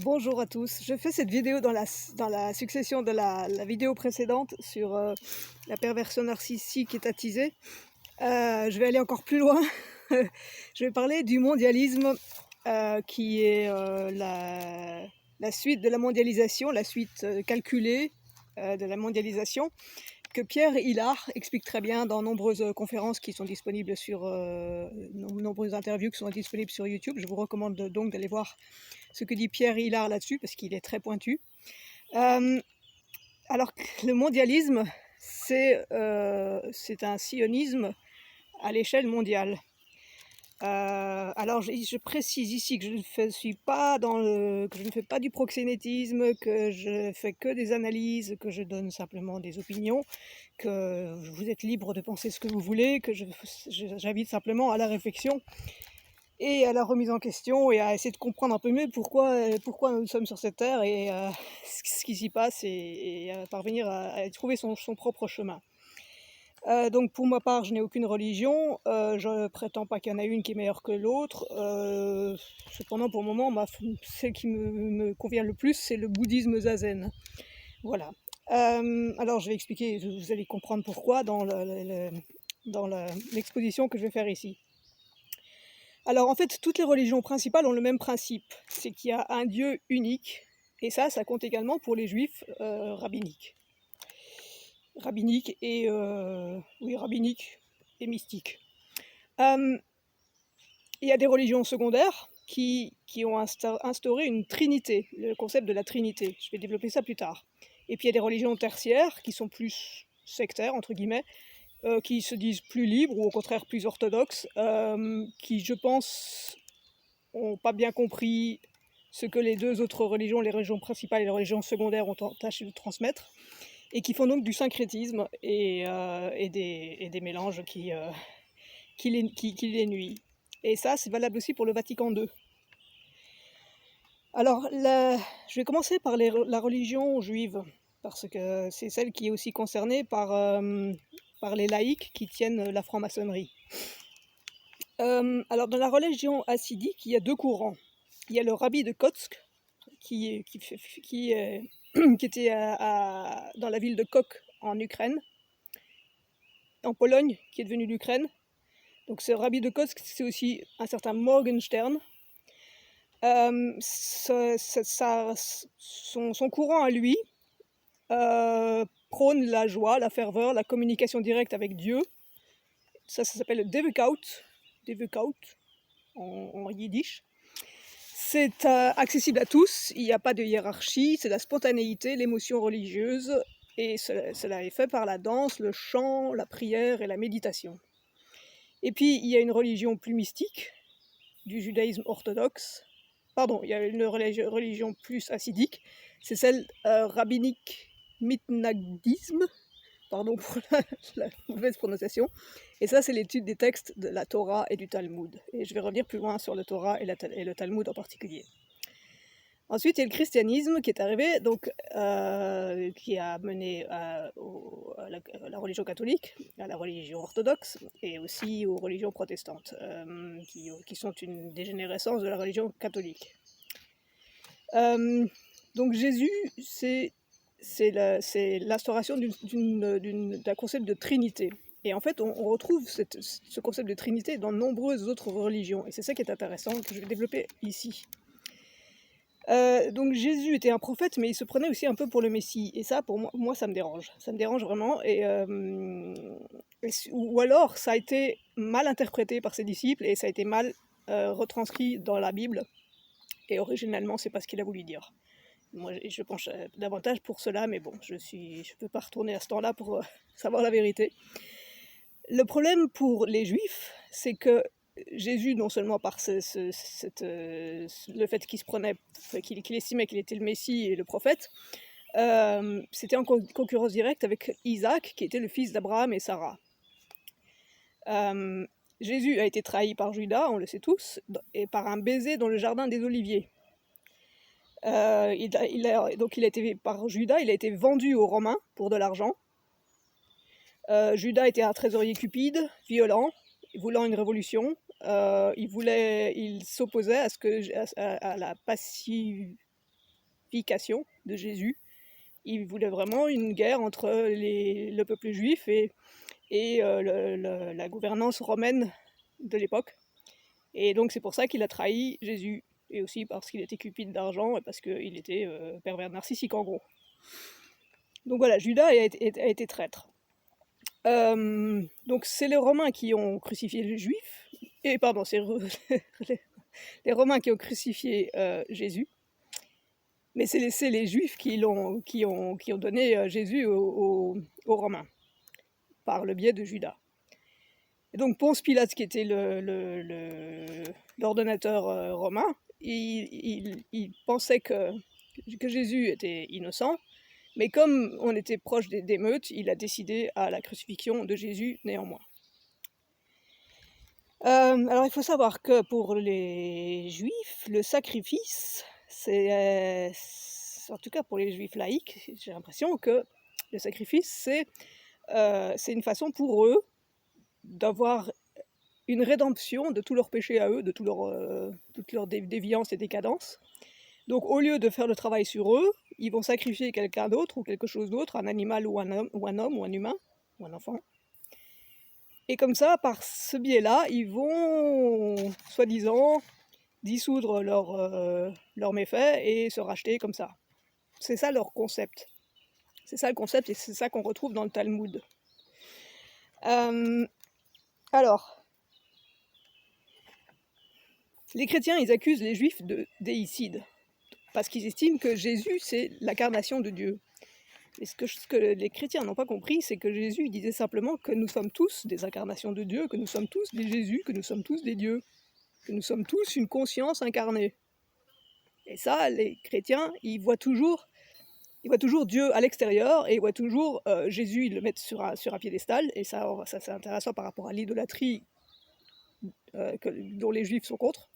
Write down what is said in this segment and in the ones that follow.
Bonjour à tous. Je fais cette vidéo dans la succession de la vidéo précédente sur la perversion narcissique étatisée. Je vais aller encore plus loin. Je vais parler du mondialisme qui est la suite de la mondialisation, la suite calculée de la mondialisation, que Pierre Hillard explique très bien dans nombreuses conférences qui sont disponibles sur nombreuses interviews qui sont disponibles sur YouTube. Je vous recommande donc d'aller voir ce que dit Pierre Hillard là-dessus, parce qu'il est très pointu. Alors que le mondialisme, c'est un sionisme à l'échelle mondiale. Alors je précise ici que je ne fais pas du proxénétisme, que je fais que des analyses, que je donne simplement des opinions, que vous êtes libre de penser ce que vous voulez, que j'invite simplement à la réflexion et à la remise en question et à essayer de comprendre un peu mieux pourquoi nous sommes sur cette terre et ce qui s'y passe et à parvenir à trouver son propre chemin. Donc pour ma part, je n'ai aucune religion, je ne prétends pas qu'il y en a une qui est meilleure que l'autre. Cependant, pour le moment, celle qui me convient le plus, c'est le bouddhisme zazen. Voilà. Alors je vais expliquer, vous allez comprendre pourquoi dans l'exposition que je vais faire ici. Alors en fait, toutes les religions principales ont le même principe, c'est qu'il y a un Dieu unique, et ça compte également pour les juifs rabbiniques. Rabbiniques et mystiques. Il y a des religions secondaires qui ont instauré une trinité, le concept de la trinité. Je vais développer ça plus tard. Et puis il y a des religions tertiaires qui sont plus sectaires, entre guillemets, qui se disent plus libres ou au contraire plus orthodoxes, qui, je pense, n'ont pas bien compris ce que les deux autres religions, les religions principales et les religions secondaires, ont tâché de transmettre, et qui font donc du syncrétisme et des mélanges qui les nuisent. Et ça, c'est valable aussi pour le Vatican II. Alors, je vais commencer par la religion juive, parce que c'est celle qui est aussi concernée par les laïcs qui tiennent la franc-maçonnerie. Alors, dans la religion hassidique, il y a deux courants. Il y a le rabbi de Kotsk, qui était dans la ville de Kok en Ukraine, en Pologne, qui est devenue l'Ukraine. Donc ce rabbi de Kotsk, c'est aussi un certain Morgenstern. Son courant à lui prône la joie, la ferveur, la communication directe avec Dieu. Ça s'appelle Devekaut en yiddish. C'est accessible à tous, il n'y a pas de hiérarchie, c'est la spontanéité, l'émotion religieuse, et cela est fait par la danse, le chant, la prière et la méditation. Et puis il y a une religion plus mystique, du judaïsme orthodoxe, il y a une religion plus hassidique, c'est celle rabbinique mitnagdisme, pardon pour la mauvaise prononciation, et ça c'est l'étude des textes de la Torah et du Talmud, et je vais revenir plus loin sur le Torah et le Talmud en particulier. Ensuite, il y a le christianisme qui est arrivé, donc qui a mené à la religion catholique, à la religion orthodoxe et aussi aux religions protestantes, qui sont une dégénérescence de la religion catholique. Donc Jésus, c'est l'instauration d'un concept de trinité. Et en fait, on retrouve ce concept de trinité dans de nombreuses autres religions. Et c'est ça qui est intéressant, que je vais développer ici. Donc Jésus était un prophète, mais il se prenait aussi un peu pour le Messie. Et ça, pour moi, ça me dérange. Ça me dérange vraiment. Ou alors, ça a été mal interprété par ses disciples et ça a été mal retranscrit dans la Bible. Et originellement, c'est pas ce qu'il a voulu dire. Moi, je penche davantage pour cela, mais bon, je ne peux pas retourner à ce temps-là pour savoir la vérité. Le problème pour les Juifs, c'est que Jésus, non seulement par le fait qu'il estimait qu'il était le Messie et le prophète, c'était en concurrence directe avec Isaac, qui était le fils d'Abraham et Sarah. Jésus a été trahi par Judas, on le sait tous, et par un baiser dans le jardin des Oliviers. Par Judas, il a été vendu aux Romains pour de l'argent. Judas était un trésorier cupide, violent, voulant une révolution. Il s'opposait à la crucifixion de Jésus. Il voulait vraiment une guerre entre le peuple juif et la gouvernance romaine de l'époque. Et donc c'est pour ça qu'il a trahi Jésus, et aussi parce qu'il était cupide d'argent et parce qu'il était pervers narcissique en gros. Donc voilà, Judas a été traître. Donc c'est les Romains qui ont crucifié les Juifs, et pardon, c'est les Romains qui ont crucifié Jésus, mais c'est les Juifs qui ont donné Jésus aux Romains, par le biais de Judas. Et donc Ponce Pilate, qui était l'ordonnateur romain, il pensait que Jésus était innocent, mais comme on était proche des meutes, il a décidé à la crucifixion de Jésus néanmoins. Alors il faut savoir que pour les Juifs, le sacrifice, c'est en tout cas pour les Juifs laïcs, j'ai l'impression que le sacrifice, c'est une façon pour eux d'avoir une rédemption de tous leurs péchés à eux, de toute leur déviance et décadence. Donc au lieu de faire le travail sur eux, ils vont sacrifier quelqu'un d'autre ou quelque chose d'autre, un animal ou un homme ou un humain ou un enfant. Et comme ça, par ce biais-là, ils vont, soi-disant, dissoudre leurs méfaits et se racheter comme ça. C'est ça leur concept. C'est ça le concept et c'est ça qu'on retrouve dans le Talmud. Alors, les chrétiens, ils accusent les juifs de déicide, parce qu'ils estiment que Jésus, c'est l'incarnation de Dieu. Et ce que les chrétiens n'ont pas compris, c'est que Jésus disait simplement que nous sommes tous des incarnations de Dieu, que nous sommes tous des Jésus, que nous sommes tous des dieux, que nous sommes tous une conscience incarnée. Et ça, les chrétiens, ils voient toujours Dieu à l'extérieur, et ils voient toujours Jésus, ils le mettent sur un piédestal, et ça c'est intéressant par rapport à l'idolâtrie dont les juifs sont contre.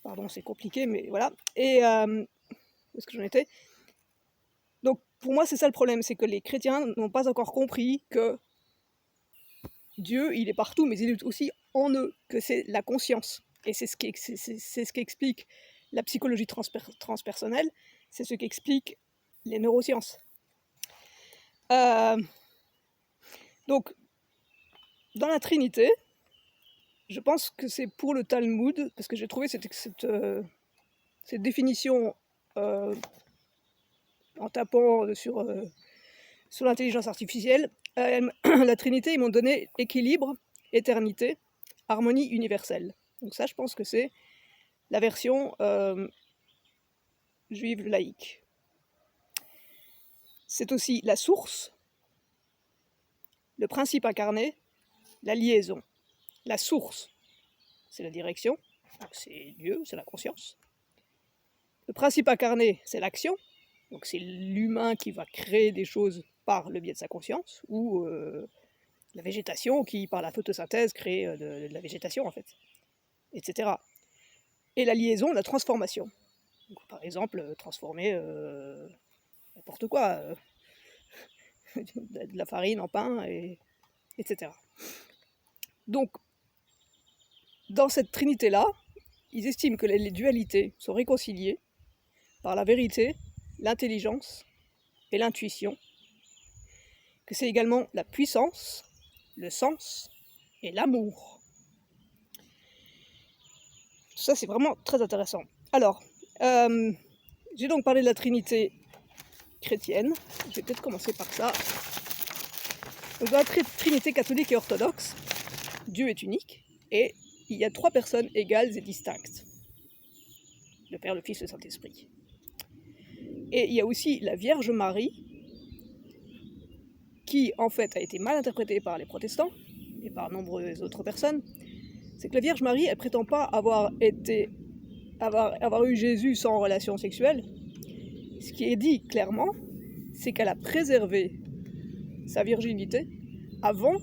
Pardon, c'est compliqué, mais voilà. Et où est-ce que j'en étais ? Donc pour moi, c'est ça le problème, c'est que les chrétiens n'ont pas encore compris que Dieu, il est partout, mais il est aussi en eux, que c'est la conscience. Et c'est ce qui explique la psychologie transpersonnelle, c'est ce qui explique les neurosciences. Donc, dans la Trinité, je pense que c'est pour le Talmud, parce que j'ai trouvé cette définition en tapant sur l'intelligence artificielle. La Trinité, ils m'ont donné équilibre, éternité, harmonie universelle. Donc ça, je pense que c'est la version juive laïque. C'est aussi la source, le principe incarné, la liaison. La source, c'est la direction, c'est Dieu, c'est la conscience. Le principe incarné, c'est l'action, donc c'est l'humain qui va créer des choses par le biais de sa conscience, ou la végétation qui, par la photosynthèse, crée de la végétation, en fait, etc. Et la liaison, la transformation. Donc, par exemple, transformer n'importe quoi, de la farine en pain, etc. Donc, dans cette trinité-là, ils estiment que les dualités sont réconciliées par la vérité, l'intelligence et l'intuition, que c'est également la puissance, le sens et l'amour. Tout ça, c'est vraiment très intéressant. Alors, j'ai donc parlé de la Trinité chrétienne. Je vais peut-être commencer par ça. Donc, dans la Trinité catholique et orthodoxe, Dieu est unique et il y a 3 personnes égales et distinctes. Le Père, le Fils et le Saint-Esprit. Et il y a aussi la Vierge Marie, qui en fait a été mal interprétée par les protestants et par nombreuses autres personnes. C'est que la Vierge Marie, elle prétend pas avoir eu Jésus sans relation sexuelle. Ce qui est dit clairement, c'est qu'elle a préservé sa virginité avant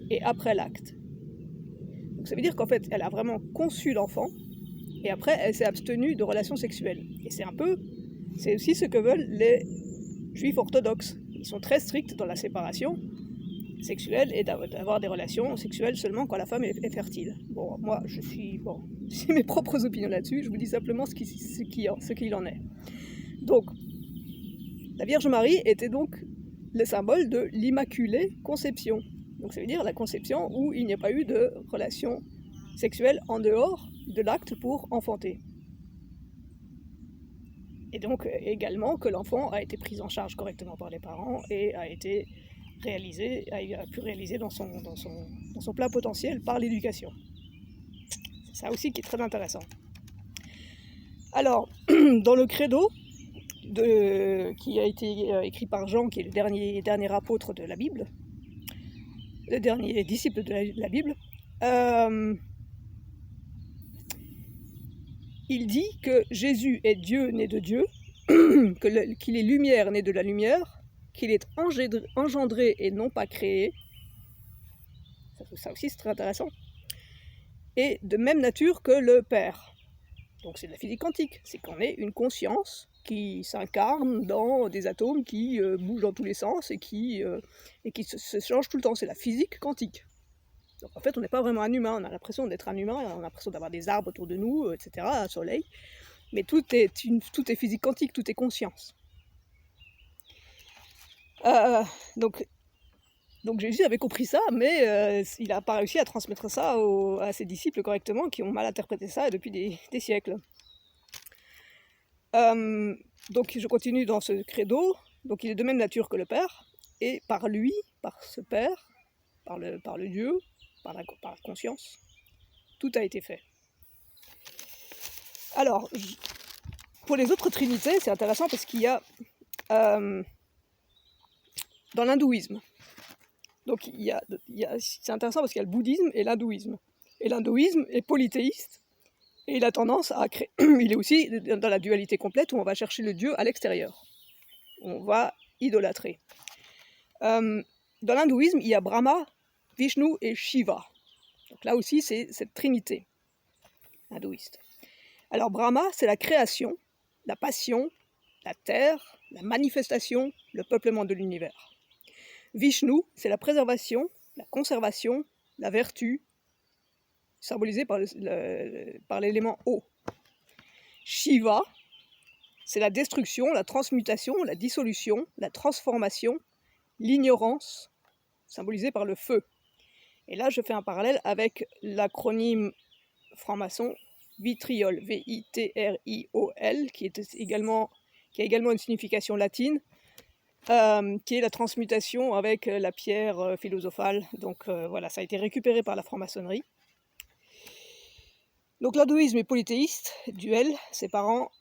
et après l'acte. Donc ça veut dire qu'en fait, elle a vraiment conçu l'enfant, et après, elle s'est abstenue de relations sexuelles. Et c'est aussi ce que veulent les juifs orthodoxes. Ils sont très stricts dans la séparation sexuelle et d'avoir des relations sexuelles seulement quand la femme est fertile. Bon, moi, je suis... Bon, j'ai mes propres opinions là-dessus, je vous dis simplement ce qu'il en est. Donc, la Vierge Marie était donc le symbole de l'Immaculée Conception. Donc ça veut dire la conception où il n'y a pas eu de relation sexuelle en dehors de l'acte pour enfanter. Et donc également que l'enfant a été pris en charge correctement par les parents et a pu réaliser dans son plein potentiel par l'éducation. C'est ça aussi qui est très intéressant. Alors, dans le credo, qui a été écrit par Jean, qui est le dernier apôtre de la Bible, le dernier disciple de la Bible, il dit que Jésus est Dieu né de Dieu, qu'il est lumière né de la lumière, qu'il est engendré et non pas créé. Ça aussi c'est très intéressant. Et de même nature que le Père. Donc c'est de la physique quantique, c'est qu'on ait une conscience qui s'incarne dans des atomes qui bougent dans tous les sens et qui se changent tout le temps. C'est la physique quantique. Donc en fait, on n'est pas vraiment un humain, on a l'impression d'être un humain, on a l'impression d'avoir des arbres autour de nous, etc., un soleil. Mais tout est physique quantique, tout est conscience. Donc Jésus avait compris ça, mais il n'a pas réussi à transmettre ça à ses disciples correctement, qui ont mal interprété ça depuis des siècles. Donc je continue dans ce credo. Donc il est de même nature que le Père, et par lui, par ce Père, par le Dieu, par la conscience, tout a été fait. Alors, pour les autres trinités, c'est intéressant parce qu'il y a dans l'hindouisme. Donc c'est intéressant parce qu'il y a le bouddhisme et l'hindouisme. Et l'hindouisme est polythéiste, et il a tendance à créer... Il est aussi dans la dualité complète où on va chercher le Dieu à l'extérieur. On va idolâtrer. Dans l'hindouisme, il y a Brahma, Vishnu et Shiva. Donc là aussi, c'est cette trinité hindouiste. Alors Brahma, c'est la création, la passion, la terre, la manifestation, le peuplement de l'univers. Vishnu, c'est la préservation, la conservation, la vertu, symbolisée par l'élément eau. Shiva, c'est la destruction, la transmutation, la dissolution, la transformation, l'ignorance, symbolisée par le feu. Et là, je fais un parallèle avec l'acronyme franc-maçon vitriol, V-I-T-R-I-O-L, qui a également une signification latine, qui est la transmutation avec la pierre philosophale. Donc voilà, ça a été récupéré par la franc-maçonnerie. Donc l'hindouisme est polythéiste, duel, séparant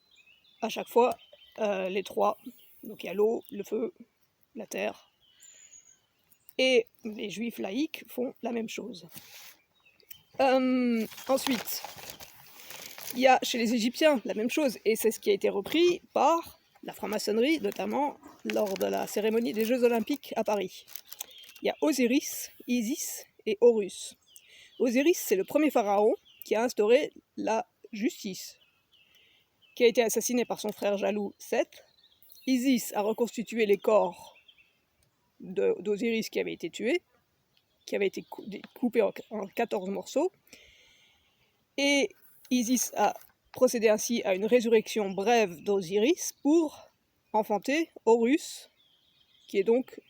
à chaque fois les trois. Donc il y a l'eau, le feu, la terre. Et les juifs laïcs font la même chose. Ensuite, il y a chez les Égyptiens la même chose, et c'est ce qui a été repris par la franc-maçonnerie, notamment lors de la cérémonie des Jeux Olympiques à Paris. Il y a Osiris, Isis et Horus. Osiris, c'est le premier pharaon qui a instauré la justice, qui a été assassiné par son frère jaloux Seth. Isis a reconstitué les corps d'Osiris qui avait été tué, qui avait été coupé en 14 morceaux. Et Isis a procédé ainsi à une résurrection brève d'Osiris pour enfanter Horus, qui est donc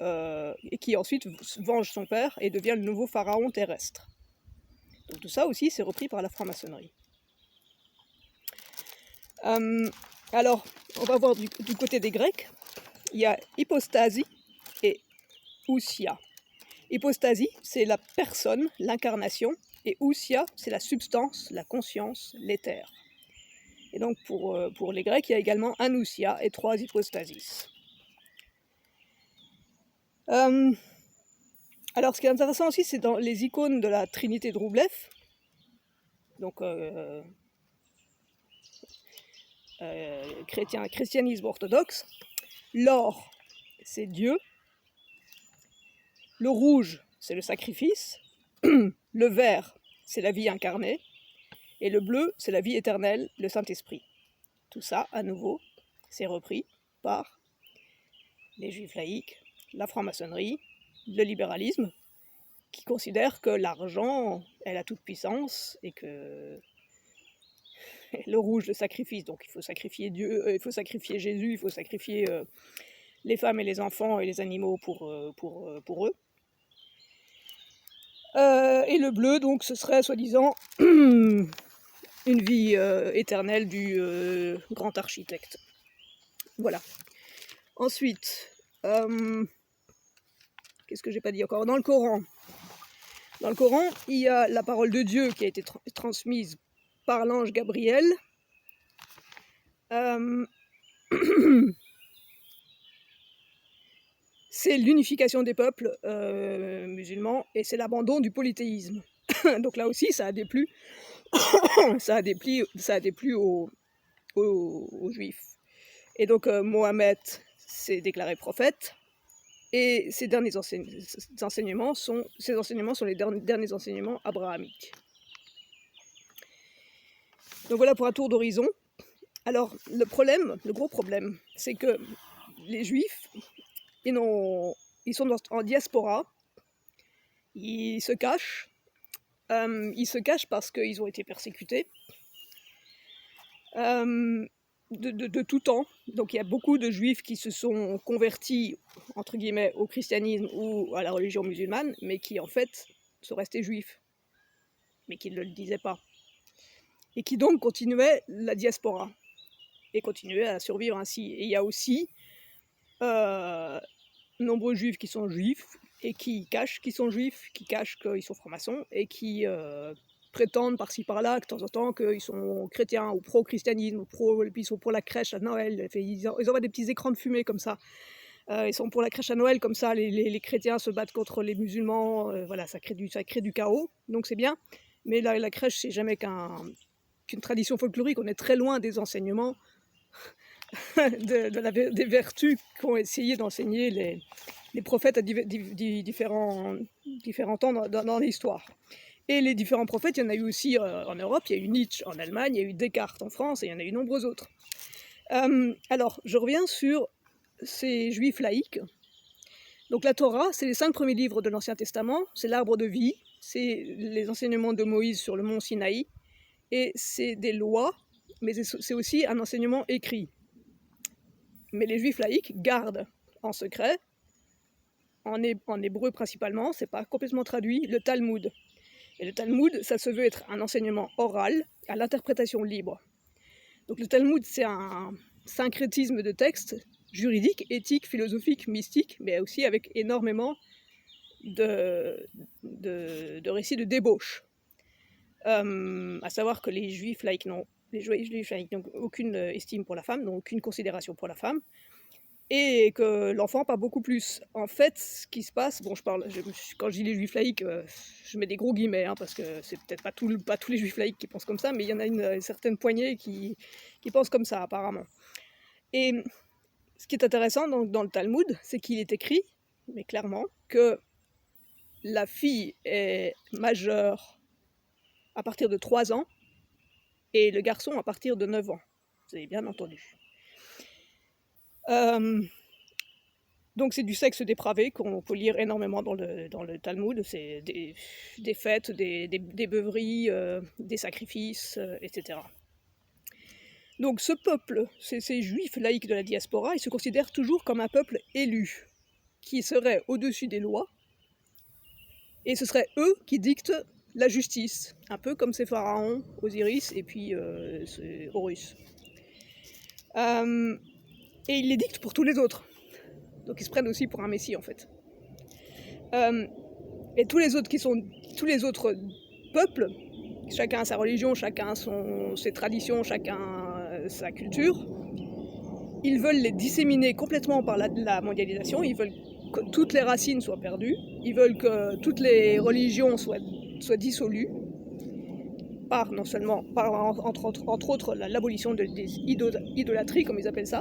et qui ensuite venge son père et devient le nouveau pharaon terrestre. Donc tout ça aussi c'est repris par la franc-maçonnerie. Alors on va voir du côté des Grecs, il y a hypostasie et ousia. Hypostasie, c'est la personne, l'incarnation, et ousia, c'est la substance, la conscience, l'éther. Et donc pour les Grecs, il y a également un ousia et 3 hypostasis. Alors ce qui est intéressant aussi, c'est dans les icônes de la Trinité de Roublev, donc christianisme orthodoxe. L'or, c'est Dieu. Le rouge, c'est le sacrifice. Le vert, c'est la vie incarnée. Et le bleu, c'est la vie éternelle, le Saint-Esprit. Tout ça, à nouveau, c'est repris par les juifs laïcs, la franc-maçonnerie, le libéralisme, qui considèrent que l'argent est la toute-puissance et que le rouge, le sacrifice, donc il faut sacrifier Dieu, il faut sacrifier Jésus, il faut sacrifier les femmes et les enfants et les animaux pour eux. Et le bleu, donc, ce serait soi-disant une vie éternelle du grand architecte. Voilà. Ensuite, qu'est-ce que j'ai pas dit encore? Dans le Coran, il y a la parole de Dieu qui a été transmise par l'ange Gabriel. C'est l'unification des peuples musulmans et c'est l'abandon du polythéisme. Donc là aussi, ça a déplu, ça a déplu aux Juifs. Et donc Mohammed s'est déclaré prophète et ces enseignements sont les derniers enseignements abrahamiques. Donc voilà pour un tour d'horizon. Alors le gros problème, c'est que les Juifs, ils sont en diaspora, ils se cachent parce qu'ils ont été persécutés de tout temps. Donc il y a beaucoup de Juifs qui se sont convertis, entre guillemets, au christianisme ou à la religion musulmane, mais qui en fait sont restés juifs, mais qui ne le disaient pas. Et qui donc continuaient la diaspora, et continuaient à survivre ainsi. Et il y a aussi nombreux juifs qui sont juifs et qui cachent qu'ils sont juifs, qui cachent qu'ils sont francs-maçons et qui prétendent par-ci par-là, de temps en temps, qu'ils sont chrétiens ou pro-christianisme, puis ils sont pour la crèche à Noël. Ils envoient des petits écrans de fumée comme ça. Ils sont pour la crèche à Noël, comme ça les chrétiens se battent contre les musulmans. Voilà, ça crée du chaos, donc c'est bien. Mais la crèche, c'est jamais qu'une tradition folklorique. On est très loin des enseignements des vertus qu'ont essayé d'enseigner les prophètes à différents temps dans l'histoire. Et les différents prophètes, il y en a eu aussi en Europe, il y a eu Nietzsche en Allemagne, il y a eu Descartes en France, et il y en a eu nombreux autres. Alors, je reviens sur ces juifs laïcs. Donc la Torah, c'est les 5 premiers livres de l'Ancien Testament, c'est l'arbre de vie, c'est les enseignements de Moïse sur le mont Sinaï, et c'est des lois, mais c'est aussi un enseignement écrit. Mais les juifs laïcs gardent en secret, en hébreu principalement, c'est pas complètement traduit, le Talmud. Et le Talmud, ça se veut être un enseignement oral à l'interprétation libre. Donc le Talmud, c'est un syncrétisme de textes juridiques, éthiques, philosophiques, mystiques, mais aussi avec énormément de récits de débauche. À savoir que les juifs laïcs n'ont aucune estime pour la femme, n'ont aucune considération pour la femme, et que l'enfant pas beaucoup plus. En fait, ce qui se passe, bon, quand je dis les juifs laïcs, je mets des gros guillemets, hein, parce que c'est peut-être pas tous les juifs laïcs qui pensent comme ça, mais il y en a une certaine poignée qui pensent comme ça, apparemment. Et ce qui est intéressant dans le Talmud, c'est qu'il est écrit, mais clairement, que la fille est majeure à partir de 3 ans, et le garçon à partir de 9 ans. Vous avez bien entendu. Donc c'est du sexe dépravé qu'on peut lire énormément dans le Talmud. C'est des fêtes, des beuveries, des sacrifices, etc. Donc ce peuple, ces juifs laïcs de la diaspora, ils se considèrent toujours comme un peuple élu, qui serait au-dessus des lois, et ce serait eux qui dictent la justice, un peu comme ces pharaons, Osiris et puis Horus. Et ils les dictent pour tous les autres. Donc ils se prennent aussi pour un messie en fait. Et tous les autres peuples, chacun a sa religion, chacun ses traditions, chacun sa culture, ils veulent les disséminer complètement par la mondialisation, ils veulent que toutes les racines soient perdues, ils veulent que toutes les religions soient dissolues, entre autres l'abolition des idolâtries, comme ils appellent ça,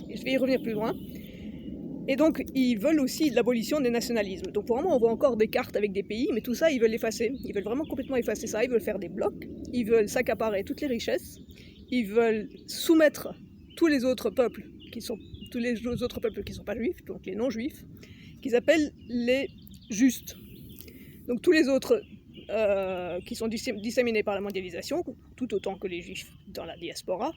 et je vais y revenir plus loin. Et donc, ils veulent aussi l'abolition des nationalismes. Donc, pour le moment, on voit encore des cartes avec des pays, mais tout ça, ils veulent l'effacer. Ils veulent vraiment complètement effacer ça. Ils veulent faire des blocs. Ils veulent s'accaparer toutes les richesses. Ils veulent soumettre tous les autres peuples qui sont pas juifs, donc les non-juifs, qu'ils appellent les justes. Donc tous les autres qui sont disséminés par la mondialisation, tout autant que les juifs dans la diaspora,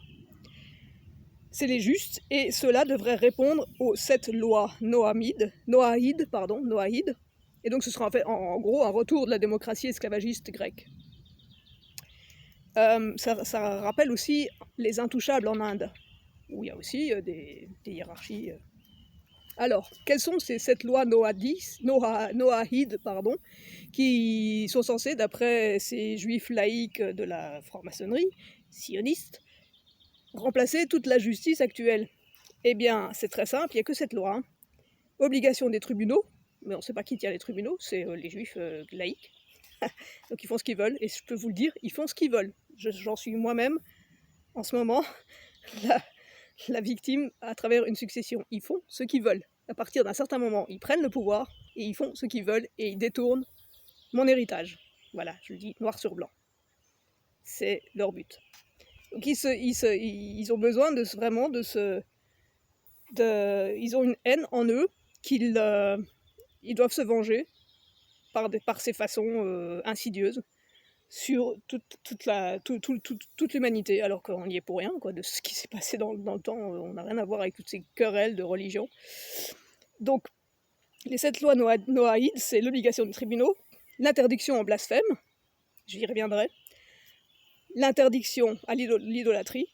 c'est les justes, et ceux-là devraient répondre aux 7 lois noahides, et donc ce sera en fait en gros un retour de la démocratie esclavagiste grecque. Ça rappelle aussi les intouchables en Inde, où il y a aussi des hiérarchies. Alors, quelles sont ces 7 lois noahides, qui sont censées, d'après ces juifs laïcs de la franc-maçonnerie, sionistes, remplacer toute la justice actuelle? Eh bien, c'est très simple, il n'y a que cette loi. Hein. Obligation des tribunaux, mais on ne sait pas qui tient les tribunaux, c'est les juifs laïcs. Donc ils font ce qu'ils veulent, et je peux vous le dire, ils font ce qu'ils veulent. J'en suis moi-même, en ce moment, la victime à travers une succession. Ils font ce qu'ils veulent. À partir d'un certain moment, ils prennent le pouvoir, et ils font ce qu'ils veulent, et ils détournent mon héritage. Voilà, je le dis noir sur blanc. C'est leur but. Donc ils ont besoin ils ont une haine en eux qu'ils doivent se venger par ces façons insidieuses sur toute l'humanité, alors qu'on n'y est pour rien, quoi, de ce qui s'est passé dans le temps. On n'a rien à voir avec toutes ces querelles de religion. Donc, les 7 lois noahides, c'est l'obligation des tribunaux, l'interdiction en blasphème, j'y reviendrai, l'interdiction à l'idolâtrie,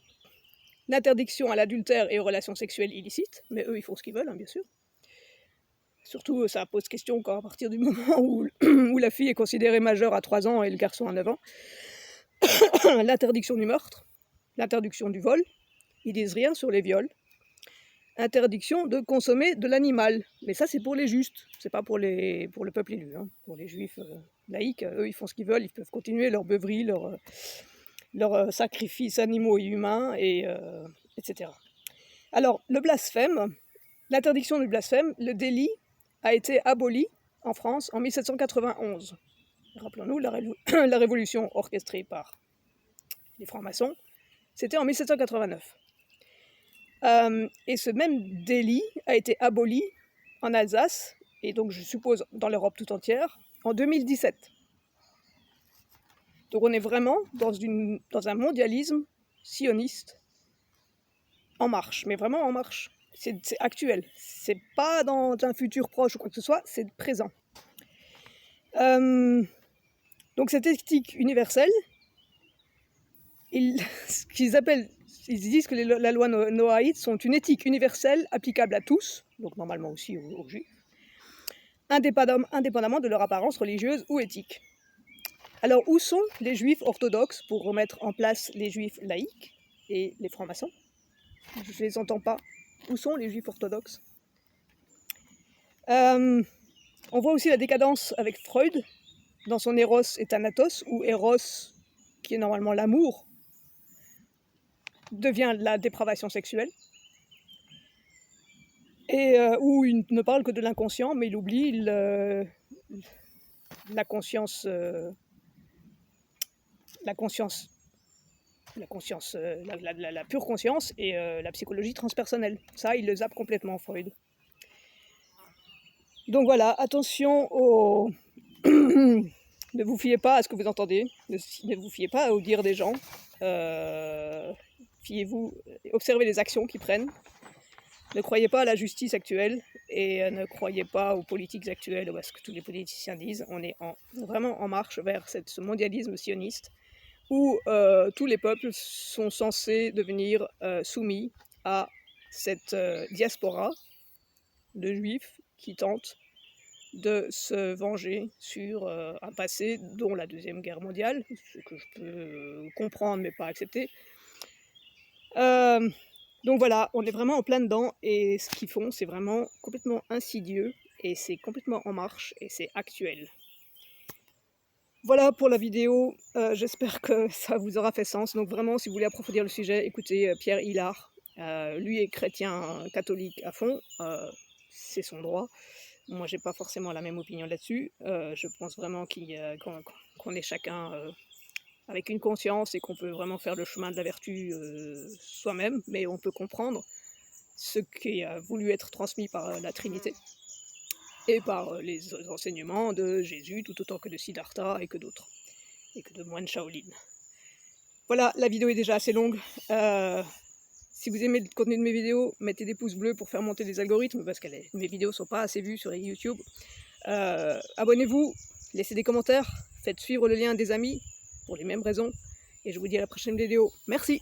l'interdiction à l'adultère et aux relations sexuelles illicites, mais eux, ils font ce qu'ils veulent, hein, bien sûr. Surtout, ça pose question encore à partir du moment où la fille est considérée majeure à 3 ans et le garçon à 9 ans. L'interdiction du meurtre, l'interdiction du vol, ils disent rien sur les viols. Interdiction de consommer de l'animal, mais ça c'est pour les justes, c'est pas pour le peuple élu. Hein. Pour les juifs laïcs, eux ils font ce qu'ils veulent, ils peuvent continuer leur beuverie, leurs sacrifices animaux et humains, etc. Alors, le blasphème, l'interdiction du blasphème, le délit a été aboli en France en 1791. Rappelons-nous, la révolution orchestrée par les francs-maçons, c'était en 1789. Et ce même délit a été aboli en Alsace, et donc je suppose dans l'Europe tout entière, en 2017. Donc on est vraiment dans un mondialisme sioniste en marche, mais vraiment en marche. C'est actuel, c'est pas dans un futur proche ou quoi que ce soit, c'est présent. Donc cette éthique universelle, ils disent que la loi noaïde sont une éthique universelle applicable à tous, donc normalement aussi aux juifs, indépendamment de leur apparence religieuse ou éthique. Alors où sont les juifs orthodoxes pour remettre en place les juifs laïcs et les francs-maçons? Je ne les entends pas. Où sont les juifs orthodoxes? On voit aussi la décadence avec Freud, dans son Eros et Thanatos, où Eros, qui est normalement l'amour, devient la dépravation sexuelle, et où il ne parle que de l'inconscient, mais il oublie la conscience, la pure conscience et la psychologie transpersonnelle. Ça, il le zappe complètement, Freud. Donc voilà, attention au... Ne vous fiez pas à ce que vous entendez, ne vous fiez pas au dire des gens, observez les actions qu'ils prennent, ne croyez pas à la justice actuelle et ne croyez pas aux politiques actuelles ou à ce que tous les politiciens disent. On est vraiment en marche vers ce mondialisme sioniste où tous les peuples sont censés devenir soumis à cette diaspora de juifs qui tentent de se venger sur un passé dont la Deuxième Guerre mondiale, ce que je peux comprendre mais pas accepter. Donc voilà, on est vraiment en plein dedans et ce qu'ils font c'est vraiment complètement insidieux et c'est complètement en marche et c'est actuel. Voilà pour la vidéo, j'espère que ça vous aura fait sens. Donc vraiment, si vous voulez approfondir le sujet, écoutez Pierre Hillard. Lui est chrétien catholique à fond, c'est son droit. Moi, j'ai pas forcément la même opinion là-dessus. Je pense vraiment qu'on est chacun avec une conscience et qu'on peut vraiment faire le chemin de la vertu soi-même, mais on peut comprendre ce qui a voulu être transmis par la Trinité. et par les enseignements de Jésus, tout autant que de Siddhartha et que d'autres, et que de moines Shaolin. Voilà, la vidéo est déjà assez longue. Si vous aimez le contenu de mes vidéos, mettez des pouces bleus pour faire monter les algorithmes, parce que mes vidéos ne sont pas assez vues sur YouTube. Abonnez-vous, laissez des commentaires, faites suivre le lien des amis, pour les mêmes raisons, et je vous dis à la prochaine vidéo. Merci!